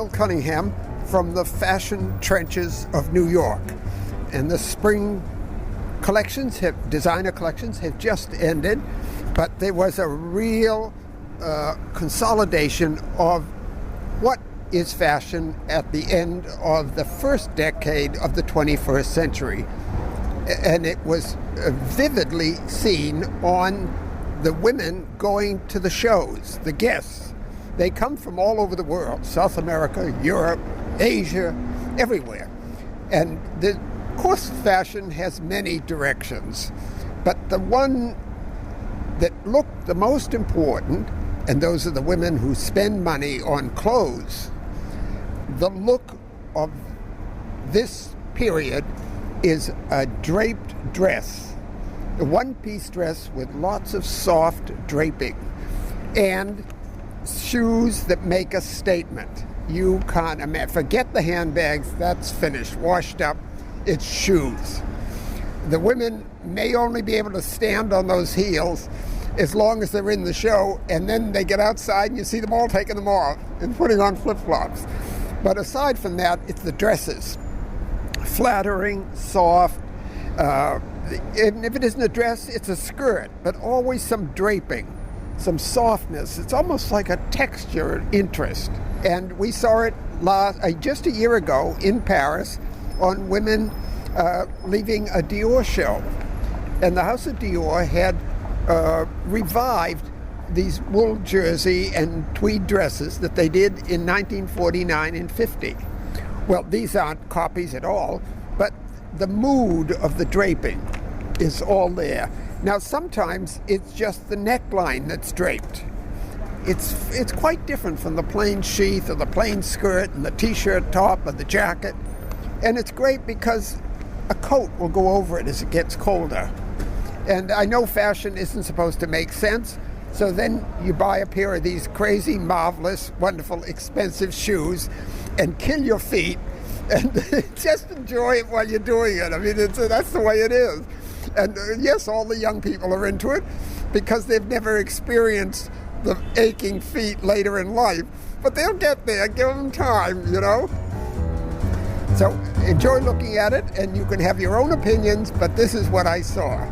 Bill Cunningham from the fashion trenches of New York. And the spring designer collections have just ended, but there was a real consolidation of what is fashion at the end of the first decade of the 21st century. And it was vividly seen on the women going to the shows, the guests. They come from all over the world, South America, Europe, Asia, everywhere. And of course, fashion has many directions, but the one that looked the most important, and those are the women who spend money on clothes, the look of this period is a draped dress, a one-piece dress with lots of soft draping, and shoes that make a statement. You can't imagine. Forget the handbags, that's finished, washed up. It's shoes. The women may only be able to stand on those heels as long as they're in the show, and then they get outside and you see them all taking them off and putting on flip-flops. But aside from that, it's the dresses. Flattering, soft. And if it isn't a dress, it's a skirt, but always some draping, some softness. It's almost like a texture interest. And we saw it just a year ago in Paris on women leaving a Dior show. And the House of Dior had revived these wool jersey and tweed dresses that they did in 1949 and 50. Well, these aren't copies at all, but the mood of the draping is all there. Now, sometimes it's just the neckline that's draped. It's quite different from the plain sheath or the plain skirt and the t-shirt top or the jacket. And it's great because a coat will go over it as it gets colder. And I know fashion isn't supposed to make sense, so then you buy a pair of these crazy, marvelous, wonderful, expensive shoes and kill your feet and just enjoy it while you're doing it. I mean, that's the way it is. And yes, all the young people are into it because they've never experienced the aching feet later in life. But they'll get there. Give them time, you know. So enjoy looking at it, and you can have your own opinions, but this is what I saw.